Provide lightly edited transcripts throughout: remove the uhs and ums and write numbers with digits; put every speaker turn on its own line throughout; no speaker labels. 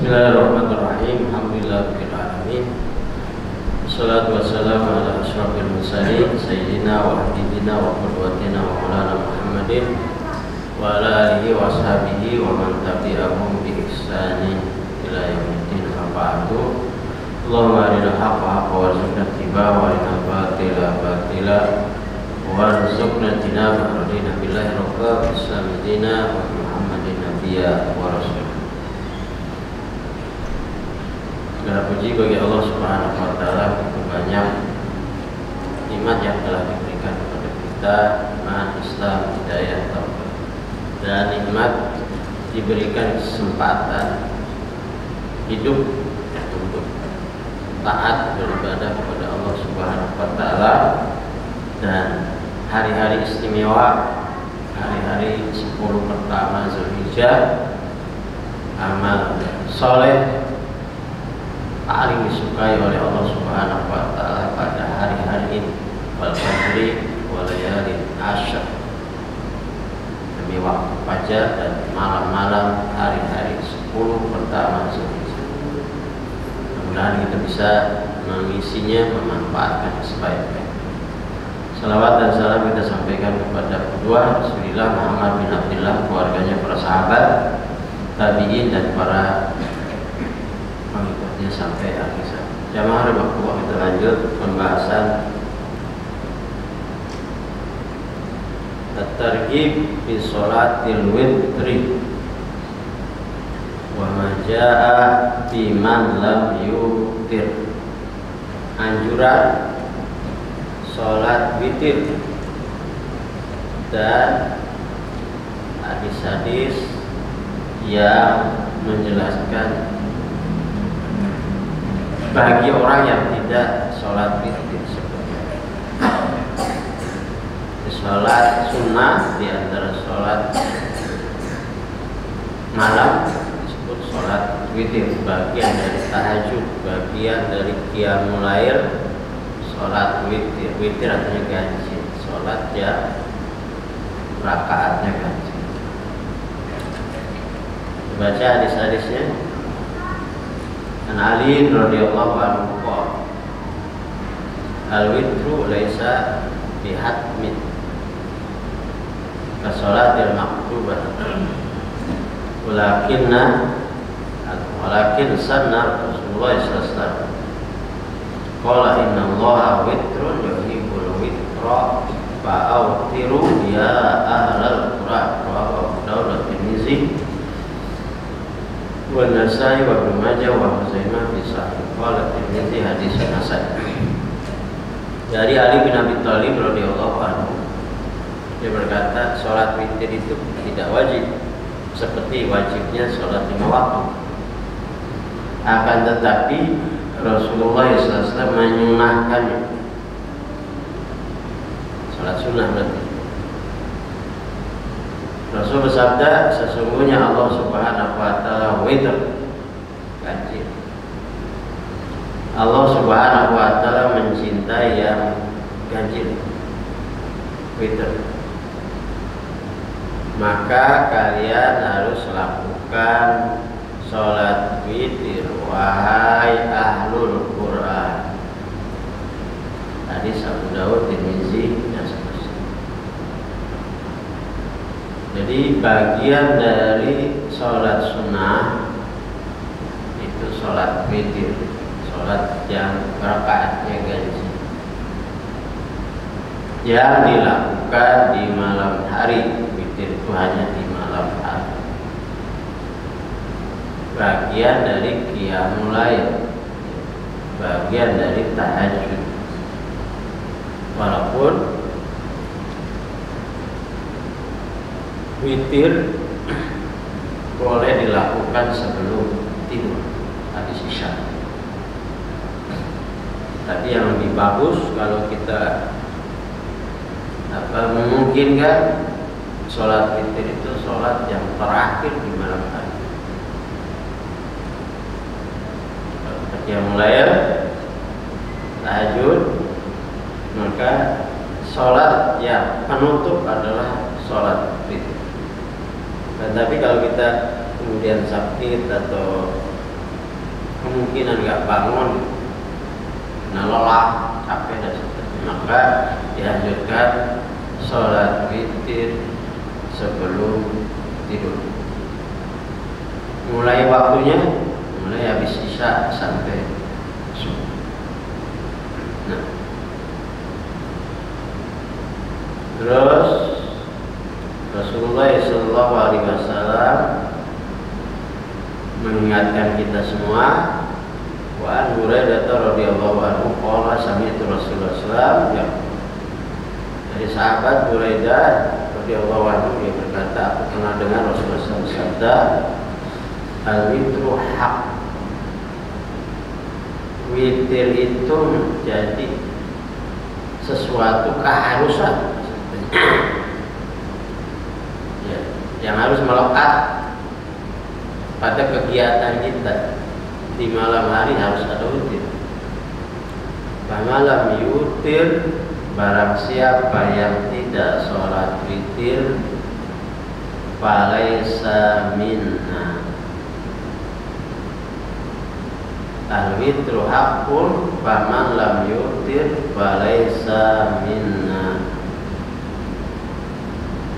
Bismillahirrahmanirrahim. Alhamdulillahirabbil alamin. Wassalatu wassalamu ala asyrofil mursalin sayyidina wa habibina wa qudwatina wa maulana Muhammadin wa ala alihi wa sahbihi wa man tabi'ahum bi ihsanin ila yaumiddin. Fa'atu. Allahumma arina haqqa haqqa warzuqna ittiba'a wa arina batila batila warzuqna tinaba. Radina billahi rabba Islam dina wa Muhammadin nabiyya wa rasul. Segala puji bagi Allah Subhanahu wa taala, begitu banyak nikmat yang telah diberikan kepada kita, iman, Islam, hidayah, taufik. Dan nikmat diberikan kesempatan hidup untuk taat beribadah kepada Allah Subhanahu wa taala, dan hari-hari istimewa, hari-hari 10 pertama Zulhijjah, amal soleh paling disukai oleh Allah Subhanahu wa taala pada hari-hari ini, wal fajri wal layalin asyr, demi waktu fajar dan malam-malam hari-hari 10 pertama Zulhijjah. Mudah-mudahan kita bisa mengisinya, memanfaatkan sebaik-baik. Salawat dan salam kita sampaikan kepada kedua Rasulullah Muhammad bin Abdullah, keluarganya, para sahabat, tabi'in, dan para pengikutnya sampai akhir zaman. Jamaah rahmatullah, kita lanjut pembahasan at-targhib fi sholatil witri wa ma jaa fi man lam yutir. Anjuran sholat witir dan hadis-hadis yang menjelaskan bagi orang yang tidak sholat witir, sholat sunnah di antara sholat malam disebut sholat witir, bagian dari tahajud, bagian dari qiyamul lail. Sholat witir, witir artinya ganjil, sholat ya rakaatnya ganjil. Baca hadis-hadisnya. An Ali radhiyallahu anhu qala al-witru laisa bihatmin ka sholatil maktubah walakin sanna Rasulullah sallallahu alaihi wasallam qala inna Allaha witrun yuhibbul witra fa'awtiru ya ahlal qura. Rawahu Abu Dawud wa Tirmidzi wa Nasai wa Ibnu Majah wa Huzaimah fi Sahih. Qala Tirmidzi hadis hasan. Dari Ali bin Abi Thalib radhiyallahu anhu, dia berkata, sholat witir itu tidak wajib seperti wajibnya sholat 5 waktu. Akan tetapi Rasulullah SAW menyunahkannya. Sholat sunnah berarti. Rasul bersabda, sesungguhnya Allah Subhanahu wa taala witir, ganjil. Allah Subhanahu wa taala mencintai yang ganjil, witir. Maka kalian harus lakukan sholat witir, wahai ahlul Quran. Hadis Abu Dawud, Tirmidzi, dan seterusnya. Jadi bagian dari sholat sunnah itu sholat witir, sholat yang rakaatnya ganjil, yang dilakukan di malam hari. Witir itu hanya di malam hari, bagian dari qiyamul lail, bagian dari tahajud. Walaupun witir boleh dilakukan sebelum tidur, hadis Isya. Tapi yang lebih bagus kalau kita memungkinkan, sholat witir itu sholat yang terakhir di malam hari. Qiyamul lail, tahajud, maka sholat yang penutup adalah sholat witir. Tapi kalau kita kemudian sakit atau kemungkinan nggak bangun, nah lelah, capek dan sebagainya, maka dianjurkan sholat witir sebelum tidur. Mulai waktunya, mulai habis isya sampai subuh. Nah, terus Rasulullah SAW mengingatkan kita semua, wa an Huraidah radhiyallahu anhu qala sami'tu Rasulullah SAW, ya, dari sahabat Huraidah radhiyallahu anhu, dia berkata, aku pernah dengar Rasulullah SAW bersabda, al-witru haq. Witir itu menjadi sesuatu keharusan ya, yang harus melekat pada kegiatan kita. Di malam hari harus ada witir. Malam yutir, barang siapa yang tidak sholat witir, falaisa minna. Al-witru haqqun, faman lam yutir falaisa minna.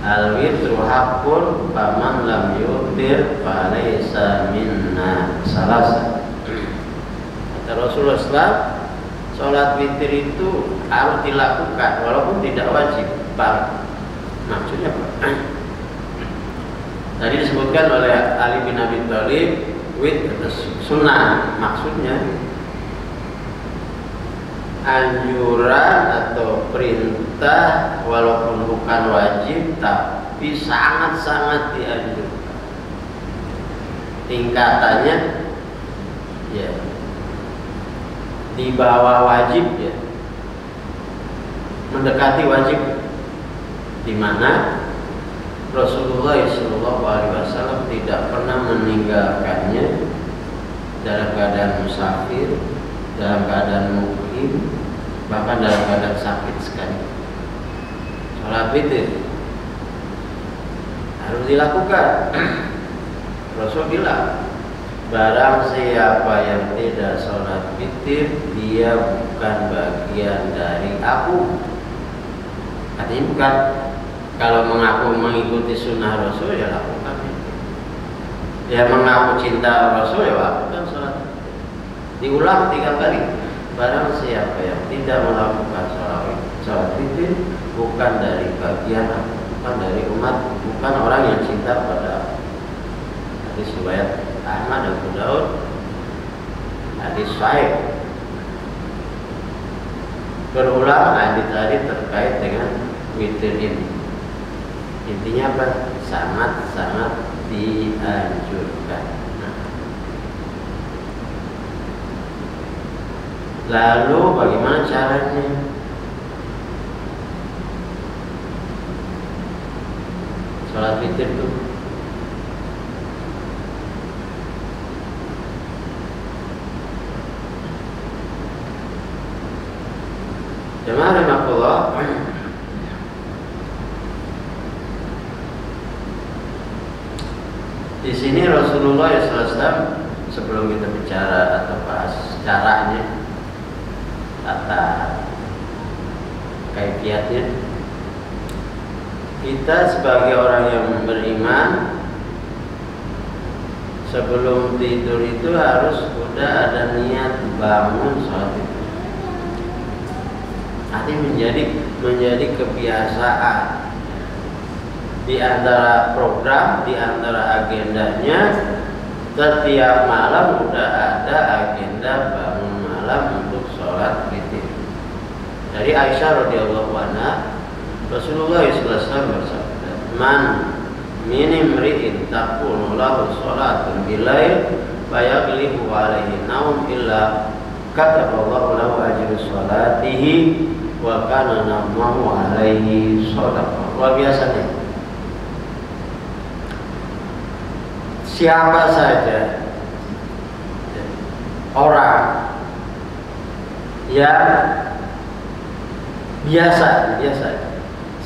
Al-witru haqqun, faman lam yutir falaisa minna. Salasa. Kata Rasulullah SAW, sholat witir itu harus dilakukan walaupun tidak wajib. Maksudnya apa? Tadi disebutkan oleh Ali bin Abi Thalib, witir sunnah, maksudnya anjuran atau perintah walaupun bukan wajib tapi sangat-sangat dianjurkan. Tingkatannya ya di bawah wajib, ya mendekati wajib, di mana Rasulullah SAW tidak pernah meninggalkannya dalam keadaan musafir, dalam keadaan mukim, bahkan dalam keadaan sakit sekali. Sholat witir harus dilakukan. Rasul bilang, barang siapa yang tidak sholat witir, dia bukan bagian dari aku. Artinya bukan, kalau mengaku mengikuti sunnah Rasul, ya lakukan itu. Ya mengaku cinta Rasul, ya lakukan sholat. Diulang 3 kali. Barang siapa yang tidak melakukan sholat witir, bukan dari bagian aku, bukan dari umat, bukan orang yang cinta pada aku. Hadis riwayat Ahmad dan Abu Daud, hadis sahih. Berulang hadis-hadis terkait dengan witir ini. Intinya apa? Sangat-sangat dianjurkan. Lalu bagaimana caranya? Sholat witir itu jemaah rahimakumullah, di sini Rasulullah SAW, sebelum kita bicara atau bahas caranya, tata kaifiatnya, kita sebagai orang yang beriman sebelum tidur itu harus sudah ada niat bangun sholat itu. Artinya menjadi kebiasaan. Di antara program, di antara agendanya, setiap malam sudah ada agenda bangun malam untuk sholat witir. Dari Aisyah radhiyallahu anha, Rasulullah SAW bersabda, man minim ri'in takunu lahu sholatun bilail fayaglibu alaihi naum illa kataballahu lahu ajru sholatihi wa kana namahu alaihi shadaqah. Luar biasa nih. Siapa saja orang yang biasa,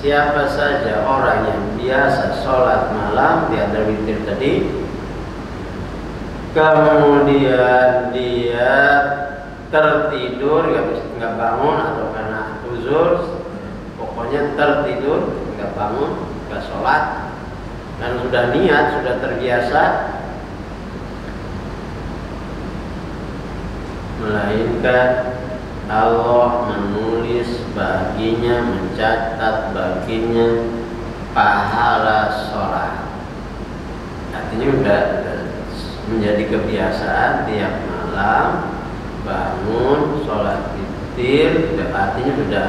siapa saja orang yang biasa sholat malam di antara witir tadi, kemudian dia tertidur, nggak bangun, atau karena uzur, pokoknya tertidur, nggak bangun, nggak sholat, dan sudah niat, sudah terbiasa, melainkan Allah menulis baginya, mencatat baginya pahala sholat. Artinya udah menjadi kebiasaan tiap malam bangun sholat witir, artinya sudah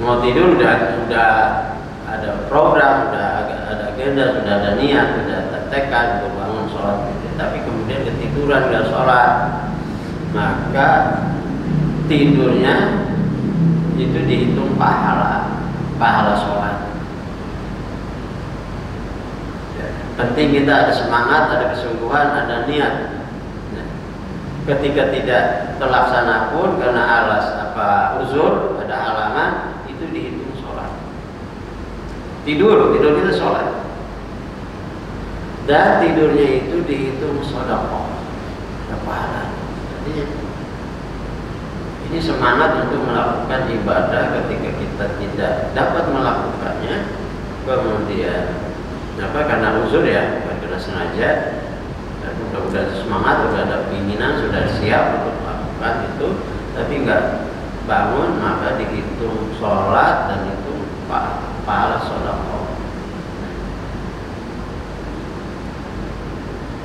mau tidur udah ada program, udah ada agenda, sudah ada niat, sudah tekad untuk bangun sholat witir. Tapi kemudian ketiduran nggak sholat, maka tidurnya itu dihitung pahala sholat. Penting kita ada semangat, ada kesungguhan, ada niat. Nah, ketika tidak terlaksana pun karena uzur, ada halangan, itu dihitung sholat. Tidur kita sholat, dan tidurnya itu dihitung sedekah, ada pahala. Jadi ini semangat untuk melakukan ibadah. Ketika kita tidak dapat melakukannya, kemudian karena uzur ya, bukan karena sengaja, dan udah semangat, udah ada keinginan, sudah siap untuk melakukan itu, tapi nggak bangun, maka dihitung sholat dan itu pahala sedekah.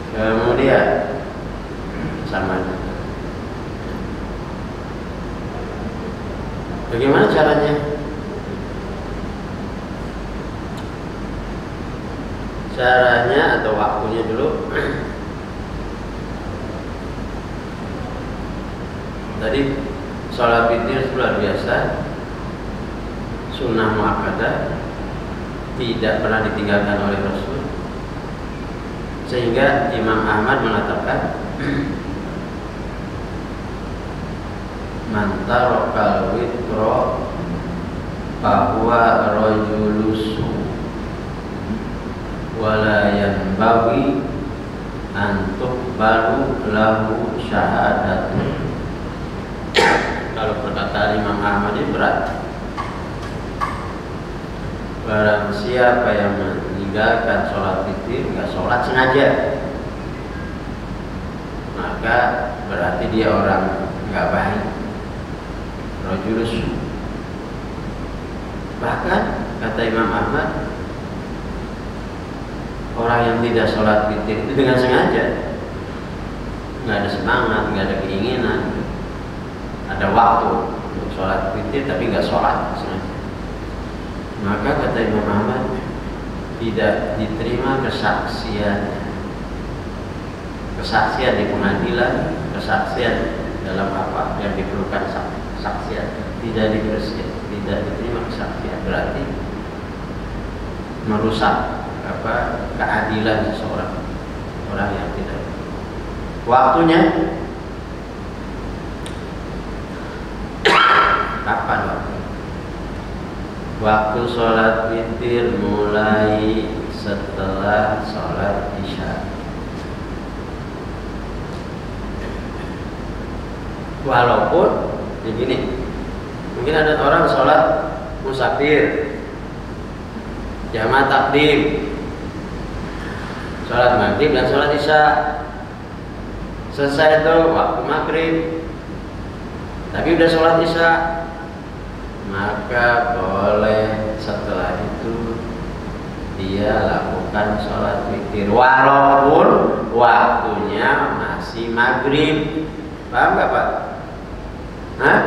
Kemudian sama juga. Bagaimana caranya? Caranya atau waktunya dulu. Tadi sholat witir luar biasa, sunnah muakkadah, tidak pernah ditinggalkan oleh Rasul, sehingga Imam Ahmad mengatakan man tarakal witra fahuwa rajulus wala yanbaghi an tuqbalu lahu syahadatun. Kalau perkataan Imam Ahmad ini berat. Barang siapa yang meninggalkan sholat witir, nggak sholat sengaja, maka berarti dia orang nggak baik, rajulus. Bahkan kata Imam Ahmad, orang yang tidak sholat witir itu dengan sengaja, nggak ada semangat, nggak ada keinginan, ada waktu untuk sholat witir tapi nggak sholat sengaja, maka kata Imam Ahmad tidak diterima kesaksiannya. Kesaksian di pengadilan, kesaksian dalam apa yang diperlukan kesaksian, tidak diterima kesaksian, berarti merusak keadilan seseorang, orang yang tidak. Waktunya kapan waktu? Waktu sholat witir mulai setelah sholat isya. Walaupun begini, mungkin ada orang sholat musafir, jamaah takdim, sholat maghrib dan sholat isya, selesai itu waktu maghrib, tapi udah sholat isya, maka boleh setelah itu dia lakukan sholat witir walaupun waktunya masih maghrib. Paham gak Pak? Hah?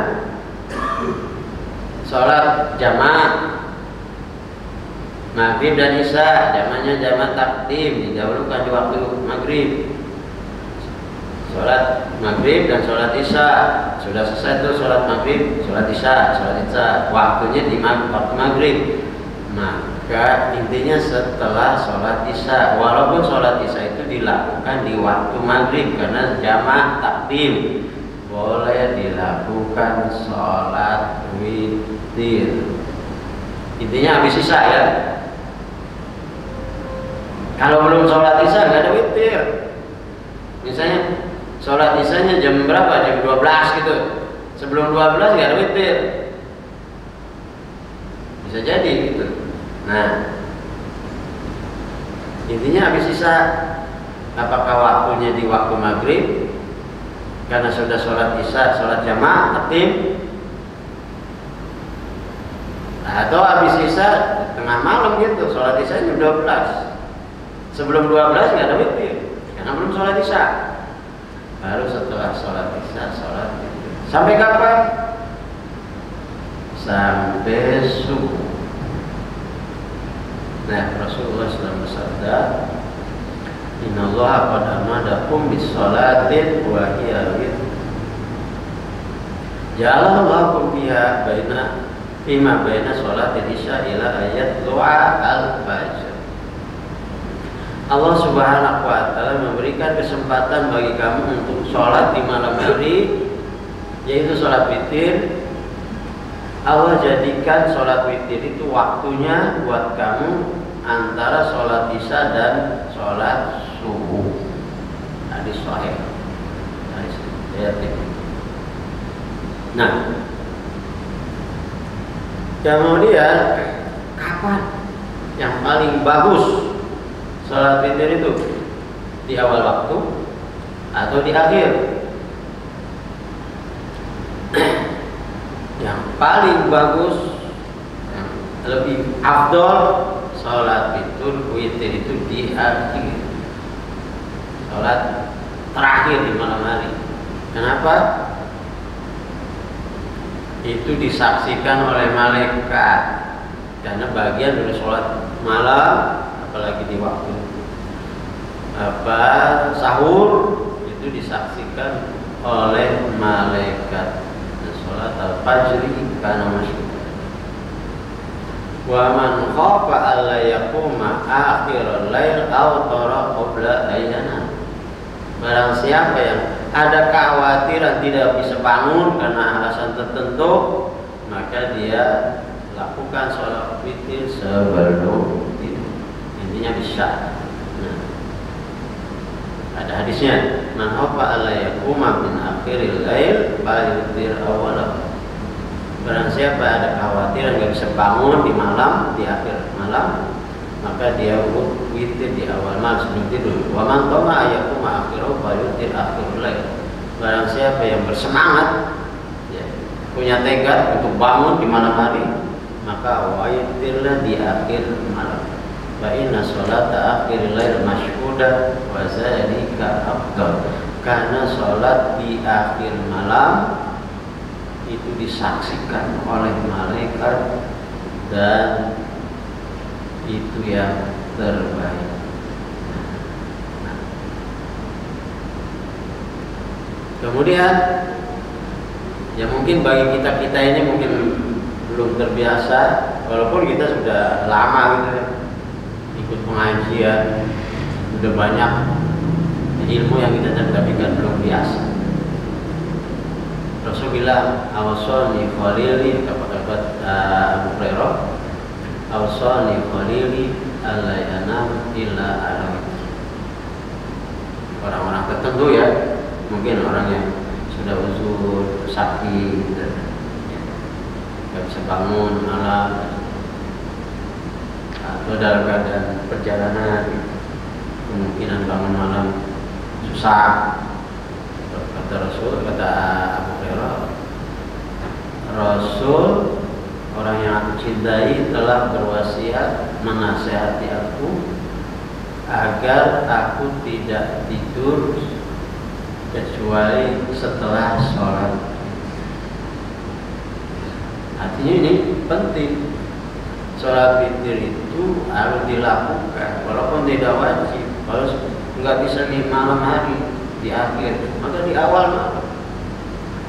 Sholat jamaah maghrib dan isya, jamaahnya jamaah takdim, didahulukan di waktu maghrib. Sholat maghrib dan sholat isya, sudah selesai itu sholat maghrib, sholat isya, waktunya di waktu maghrib. Maka intinya setelah sholat isya, walaupun sholat isya itu dilakukan di waktu maghrib karena jamaah takdim, boleh dilakukan sholat witir. Intinya habis isya ya. Kalau belum sholat isya nggak ada witir. Misalnya sholat isyanya jam berapa? Jam 12 gitu. Sebelum 12 nggak ada witir. Bisa jadi gitu. Nah, intinya habis isya, apakah waktunya di waktu maghrib karena sudah sholat isya, sholat jamaah, tatim, atau habis isya tengah malam gitu, sholat isya jam 12. Sebelum 12 nggak ada witir karena belum sholat isya. Baru setelah sholat isya sholat witir. Sampai kapan? Sampai subuh. Nah, Rasulullah SAW bersabda, Innallaha qad amadakum bis sholatin wa hiya witr. Ja'alallahu fiha fima baina sholatil isya ila ayat lu'a al-fajr. Allah Subhanahu wa ta'ala memberikan kesempatan bagi kamu untuk sholat di malam hari, yaitu sholat witir. Allah jadikan sholat witir itu waktunya buat kamu antara sholat isya dan sholat subuh. Hadis sahih. Hadis riwayat. Nah, kemudian kapan yang paling bagus sholat witir itu? Di awal waktu atau di akhir? Yang paling bagus, yang lebih afdol, sholat witir itu di akhir, sholat terakhir di malam hari. Kenapa? Itu disaksikan oleh malaikat, karena bagian dari sholat malam, apalagi di waktu sahur, itu disaksikan oleh malaikat. Sholat al-fajri kana masyhur. Wa man khafa alla yaquma akhirul lail aw tara qabla ayyana. Barang siapa yang ada kekhawatiran tidak bisa bangun karena alasan tertentu, maka dia lakukan sholat witir sebelum tidur. Intinya bisa. Nah, ada hadisnya, man khafa alla yaquma min akhiril lail falyutir awwalahu. Barang siapa ada kekhawatiran nggak bisa bangun di malam, di akhir malam, maka dia witir di awal malam sebelum tidur. Wa man tama yaquma akhiru falyutir akhirul lail. Barang siapa yang bersemangat, ya, punya tekad untuk bangun di malam hari, maka witirlah di akhir malam. Fa inna sholata akhiril lail masyhuda wa zalika afdal. Karena sholat di akhir malam itu disaksikan oleh malaikat dan itu yang terbaik. Nah. Kemudian ya mungkin bagi kita ini mungkin belum terbiasa, walaupun kita sudah lama gitu ya, ikut pengajian, sudah banyak ilmu yang kita tapi kan belum biasa. Rasul bilang, awsani khalili, kata Abu Hurairah, awsani khalili alla yanam illa ala. Orang-orang tertentu ya, mungkin orang yang sudah uzur, sakit, nggak bisa bangun malam, atau dalam keadaan perjalanan, kemungkinan bangun malam susah. Kata Rasul, kata Abu Hurairah, Rasul, orang yang aku cintai, telah berwasiat menasihati aku agar aku tidak tidur kecuali setelah sholat. Artinya ini penting. Sholat witir itu harus dilakukan, walaupun tidak wajib. Kalau nggak bisa di malam hari, di akhir, maka di awal malam.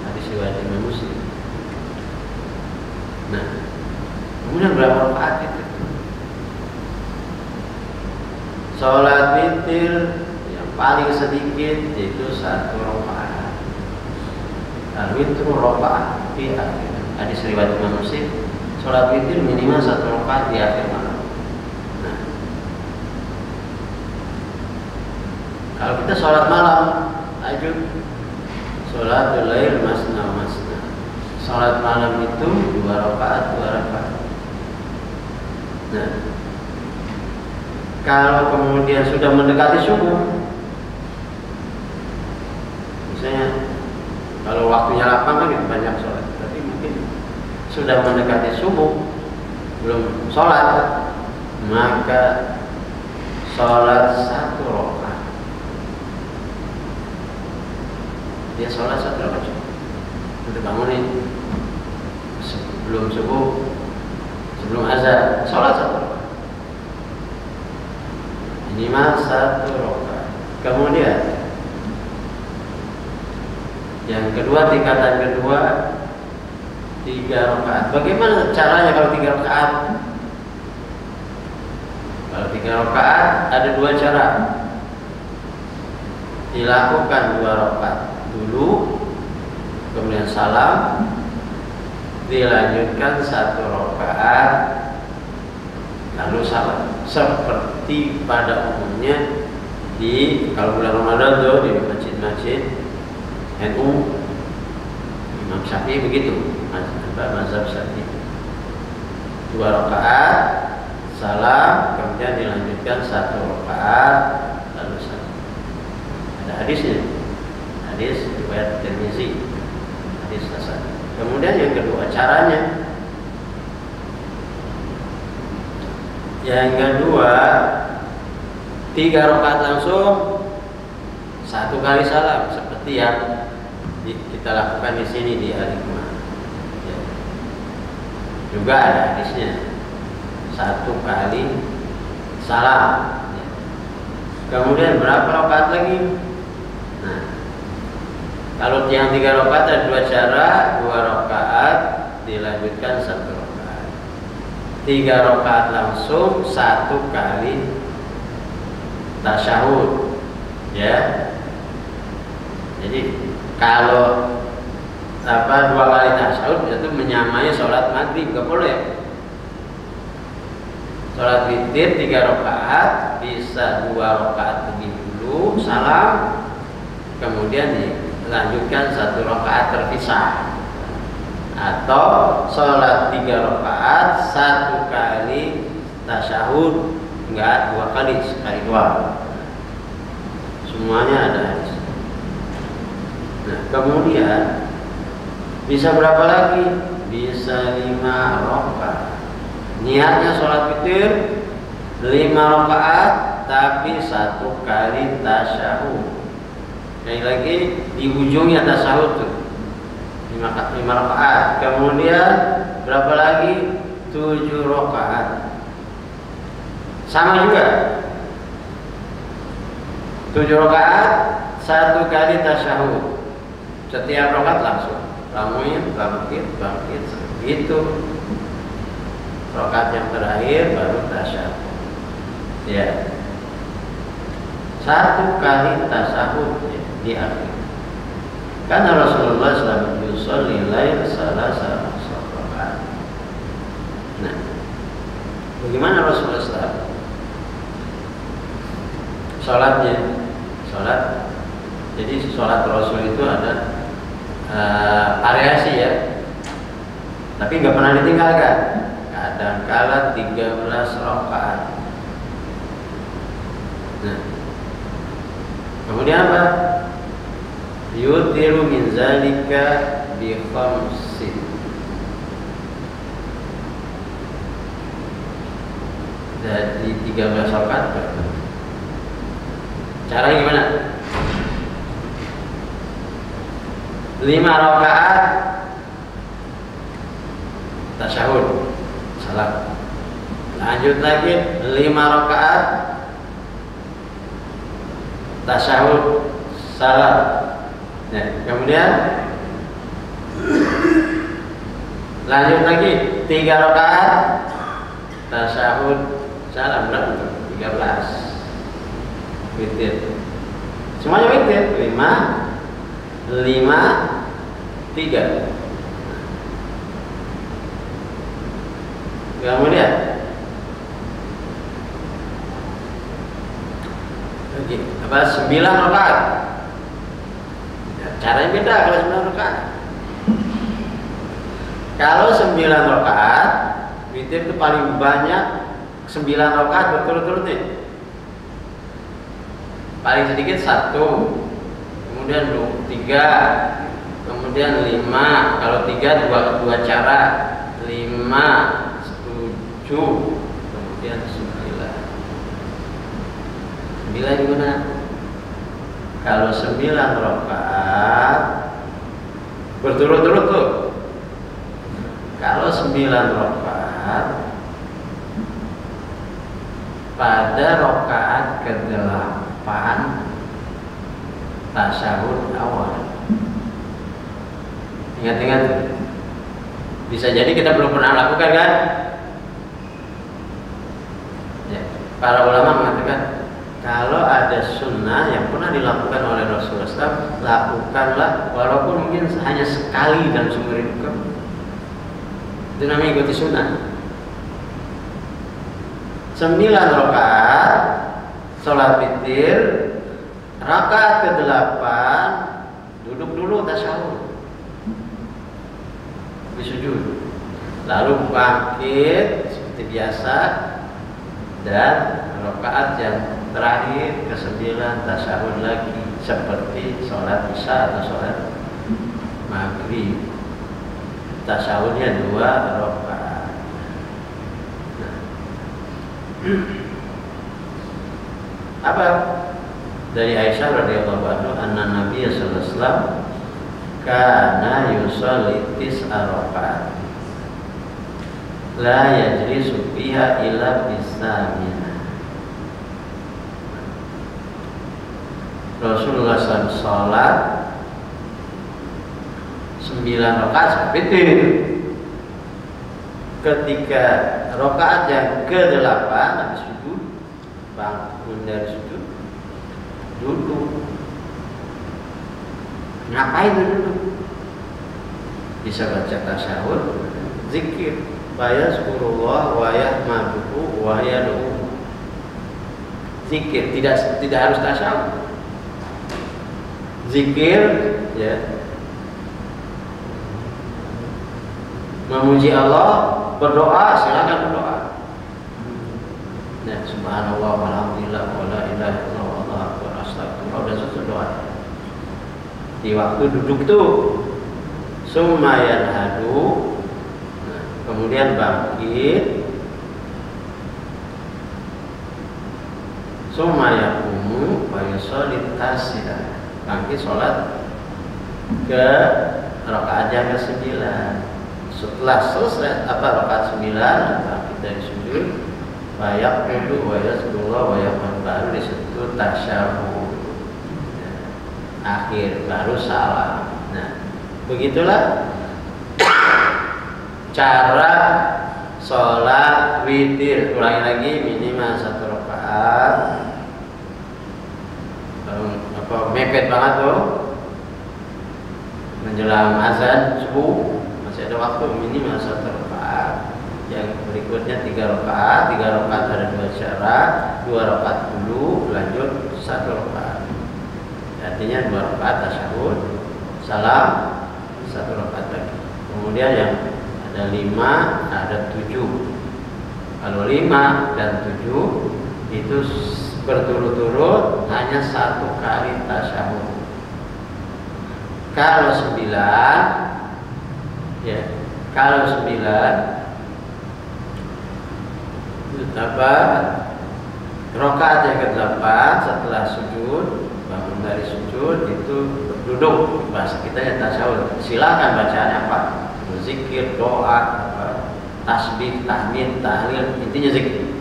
Hadis riwayat Imam Muslim. Nah, kemudian berapa rakaat itu? Sholat witir yang paling sedikit yaitu 1 rakaat. Al-witru rakaat di akhir. Hadis riwayat Imam Muslim. Sholat witir minimal 1 rakaat di akhir malam. Nah, Kalau kita sholat malam, tahajud, sholatul lail masna masna. Sholat malam itu 2 rakaat. Nah, kalau kemudian sudah mendekati subuh, misalnya kalau waktunya lapang kan banyak sholat, tapi mungkin sudah mendekati subuh belum sholat, maka sholat 1 rakaat. Dia sholat 1 rakaat. Untuk bangunin sebelum subuh, sebelum azan, sholat 1 rakaat. Minimal 1 rakaat. Kemudian yang kedua, tingkatan kedua 3 rakaat. Bagaimana caranya kalau 3 rakaat? Kalau 3 rakaat ada 2 cara. Dilakukan 2 rakaat dulu, kemudian salam, dilanjutkan 1 rakaat, lalu salam. Seperti pada umumnya di kalau bulan Ramadan tuh di masjid-masjid NU, Imam Syafi'i begitu, mazhab Syafi'i. 2 rakaat, salam, kemudian dilanjutkan 1 rakaat, lalu salam. Ada hadisnya, hadis riwayat Tirmizi, hadis hasan. Kemudian yang kedua caranya, yang kedua 3 rakaat langsung, 1 kali salam seperti yang kita lakukan di sini di Al-Hikmah. Ya. Juga ada hadisnya, 1 kali salam. Ya. Kemudian berapa rakaat lagi? Nah, kalau yang 3 rakaat ada 2 cara, 2 rakaat dilanjutkan 1 rakaat. 3 rakaat langsung, 1 kali tasyahud. Ya. Jadi kalau 2 kali tasyahud itu menyamai sholat maghrib, nggak boleh. Sholat witir 3 rakaat, bisa 2 rakaat lebih dulu salam, kemudian dilanjutkan 1 rakaat terpisah. Atau sholat 3 rakaat, 1 kali tasyahud, enggak 2 kali, sekali 2. Semuanya ada hadis. Nah, kemudian bisa berapa lagi? Bisa 5 rakaat. Niatnya sholat witir 5 rakaat, tapi 1 kali tasyahud. Sekali lagi di ujungnya tasyahud tuh 5 rakaat. Kemudian berapa lagi? 7 rakaat. Sama juga 7 rakaat, 1 kali tasyahud. Setiap rakaat langsung bangkit itu. Rakaat yang terakhir baru tasyahud. Ya. 1 kali tasyahud ya, di akhir. Karena Rasulullah SAW yusolli lail salasa rakaat. Nah, bagaimana Rasulullah SAW? Sholat. Jadi sholat Rasul itu ada variasi ya, tapi nggak pernah ditinggalkan. Kadang-kala 13 rakaat. Nah, kemudian apa? Yutiru min zalika bi khamsin. Jadi 13 rakaat. Caranya gimana? 5 rakaat tasyahud, salam. Lanjut lagi 5 rakaat tasyahud, salam. Nah, kemudian lanjut lagi 3 rakaat tasyahud, salam. Berapa? 13. Witir. Semuanya witir. 5, 3. Kemudian 9 rakaat. Caranya beda kalau 9 rakaat. Kalau 9 rakaat, witir itu paling banyak 9 rakaat berturut-turut nih. Paling sedikit 1, kemudian 3, kemudian 5. Kalau 3 dua cara, 5, 7, kemudian 9. 9 gimana? Kalau 9 rakaat berturut-turut tuh. Kalau 9 rakaat pada rakaat ke-8 tasyahud awal. Ingat-ingat, bisa jadi kita belum pernah lakukan kan? Ya, para ulama mengatakan kalau ada sunnah yang pernah dilakukan oleh Rasulullah SAW, lakukanlah walaupun mungkin hanya sekali dalam seumur hidup kamu. Itu namanya ikuti sunnah. 9 rakaat sholat witir, rakaat ke-8 duduk dulu tasyahud, sujud, lalu bangkit seperti biasa, dan rakaat yang terakhir ke-9 tasyahud lagi seperti sholat isya atau sholat maghrib. Tasyahudnya 2 rakaat. Apa? Dari Aisyah radhiyallahu anha, anna Nabi sallallahu alaihi wasallam kana yusalli tis'a rakaat la yajlisu fiha illa bisamina. Rasulullah SAW sholat 9 rakaat witir. Ketika rakaat yang ke-8 habis sujud, bangun dari sujud, duduk. Ngapain duduk? Bisa baca tasyahud, zikir, yazkurullah wa yahmaduhu wa yad'u. Zikir tidak harus tasyahud. Zikir, ya, memuji Allah, berdoa, silakan berdoa. Nah, subhanallah walhamdulillah wala ilaha illallah wallahu akbar astagfirullah, udah selesai doa. Di waktu duduk tuh summa yanhadu, nah, kemudian bangkit, summa yaqumu wa yusalli tasya, bangkit sholat ke rakaat yang ke-9. Setelah selesai rakaat 9, bangkit dari sujud, bayak kudu wa yazkurullah wa yaqul, baru disebut tasyahud. Akhir baru salam. Nah, begitulah cara sholat witir. Ulangi lagi, minimal 1 rakaat. Mepet banget tuh, menjelang azan subuh masih ada waktu, minimal 1 rakaat. Yang berikutnya 3 rakaat. 3 rakaat ada 2 cara, 2 rakaat dulu, lanjut 1 rakaat. Artinya 2 rakaat tasyahud, salam, 1 rakaat lagi. Kemudian yang ada 5, ada 7. Kalau 5 dan 7 itu berturut-turut hanya 1 kali tasyahud. Kalau 9, ya, kalau 9 rakaat yang ke-8 setelah sujud, bangun dari sujud itu duduk, bahasa kita ya tasyahud. Silakan bacaannya apa, zikir, doa, tasbih, tahmid, tahlil, intinya zikir.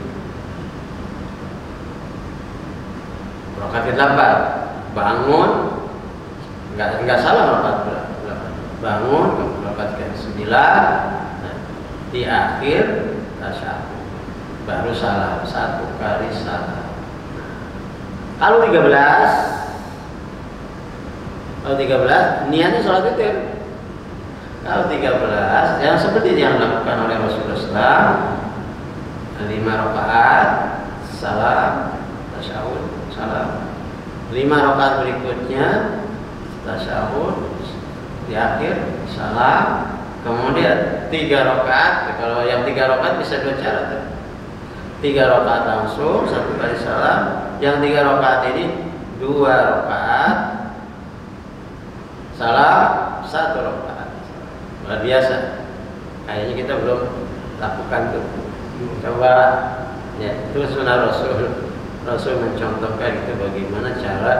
Rakaat ke-8 bangun, enggak salah rakaat ke-8. Bangun rakaat ke-9, nah, di akhir tasyahud baru salam, 1 kali salam. Kalau 13 niatnya sholat witir. Kalau 13 yang seperti yang dilakukan oleh Rasulullah SAW, 5 rakaat, salam, tasyahud, salam, 5 rakaat berikutnya tasyahud, di akhir salam, kemudian 3 rakaat. Kalau yang 3 rakaat bisa 2 cara tuh. 3 rakaat langsung 1 kali salam, yang 3 rakaat ini 2 rakaat salam 1 rakaat. Luar biasa. Kayaknya kita belum lakukan tuh. Coba ya, itu sunnah Rasul. Rasul mencontohkan itu bagaimana cara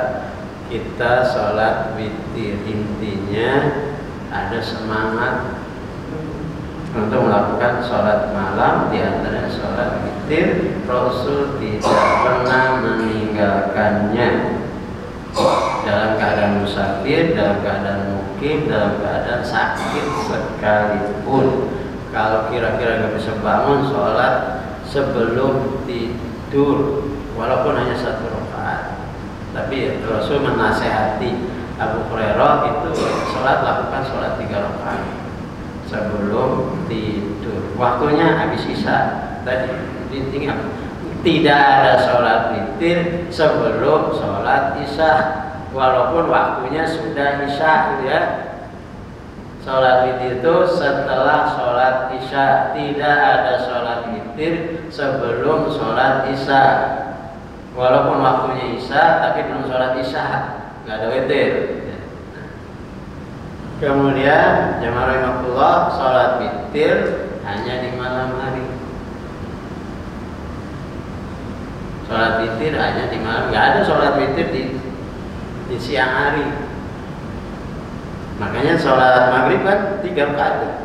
kita sholat witir. Intinya ada semangat untuk melakukan sholat malam, di antara sholat witir. Rasul tidak pernah meninggalkannya dalam keadaan musafir, dalam keadaan mukim, dalam keadaan sakit sekalipun. Kalau kira-kira nggak bisa bangun, sholat sebelum tidur, walaupun hanya 1 rakaat. Tapi Rasul menasehati Abu Hurairah itu sholat, lakukan sholat 3 rakaat sebelum tidur. Waktunya habis isya. Tadi intinya tidak ada sholat witir sebelum sholat isya, walaupun waktunya sudah isya, gitu ya. Sholat witir itu setelah sholat isya. Tidak ada sholat witir sebelum sholat isya, walaupun waktunya isya tapi belum sholat isya, nggak ada witir. Kemudian jamaah rahimahullah, sholat witir hanya di malam hari. Sholat witir hanya di malam, nggak ada sholat witir di siang hari. Makanya sholat maghrib kan 3 rakaat,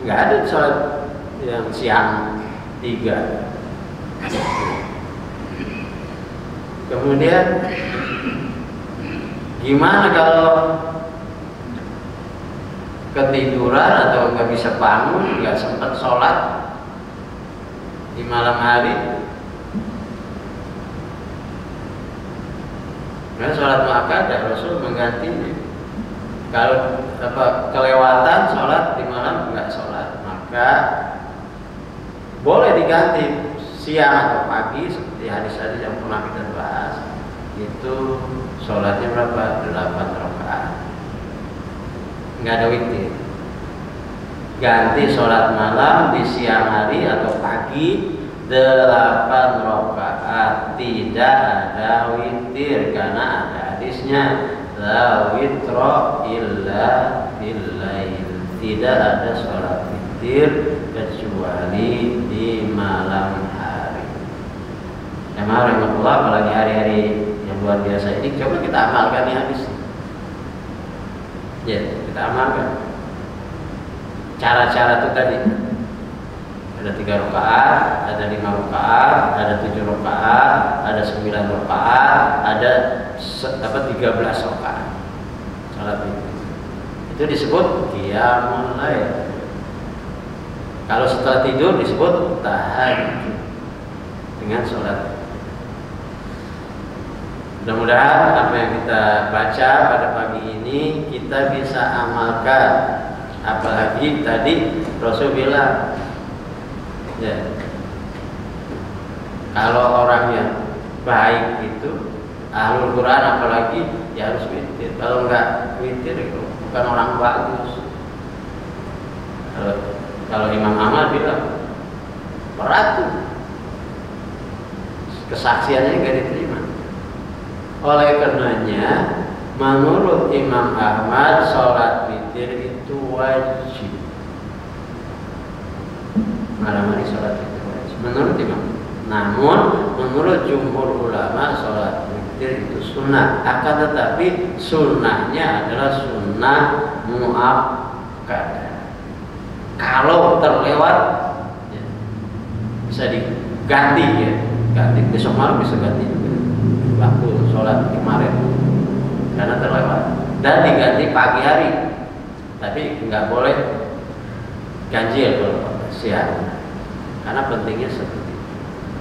nggak ada sholat yang siang 3. Kemudian gimana kalau ketiduran atau nggak bisa bangun, nggak sempat sholat di malam hari? Karena sholat muakkadah Rasul menggantinya. Kalau kelewatan sholat di malam nggak sholat, maka boleh diganti siang atau pagi seperti hadis-hadis yang pernah kita bahas. Itu sholatnya berapa? 8 rakaat. Nggak ada witir. Ganti sholat malam di siang hari atau pagi 8 rakaat. Tidak ada witir karena ada hadisnya, la witra illa billail. Tidak ada sholat witir kecuali di malam hari. Jamaah rahimahullah, apalagi hari-hari yang luar biasa ini, coba kita amalkan nih hadis. Ya, kita amalkan cara-cara itu tadi. Ada 3 rakaat, ada 5 rakaat, ada 7 rakaat, ada 9 rakaat, ada 13 rakaat. Salat itu disebut qiyamul lail. Kalau setelah tidur disebut tahajud dengan sholat. Mudah-mudahan apa yang kita baca pada pagi ini kita bisa amalkan. Apalagi tadi Rasul bilang, ya, kalau orang yang baik itu ahlul Quran apalagi ya harus witir. Kalau enggak witir itu bukan orang bagus. Kalau Imam Ahmad bilang berat tuh, kesaksiannya nggak diterima. Oleh karenanya menurut Imam Ahmad sholat witir itu wajib. Malam hari sholat witir wajib menurut Imam. Namun menurut jumhur ulama sholat witir itu sunnah. Akan tetapi sunnahnya adalah sunnah muakkadah. Kalau terlewat ya, bisa diganti, ya, ganti besok malam bisa ganti juga waktu sholat kemarin karena terlewat, dan diganti pagi hari, tapi nggak boleh ganjil kalau siang, karena pentingnya seperti itu.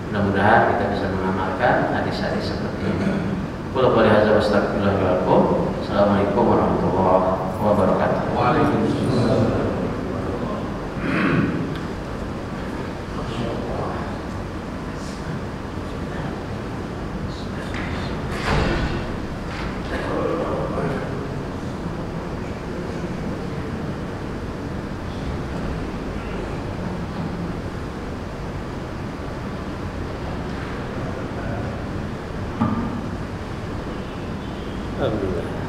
Mudah-mudahan kita bisa mengamalkan hadis-hadis seperti ini. Qul qawli hadza wastaghfirullah li wa lakum. Assalamualaikum warahmatullahi wabarakatuh. Waalaikumsalam. Alhamdulillah.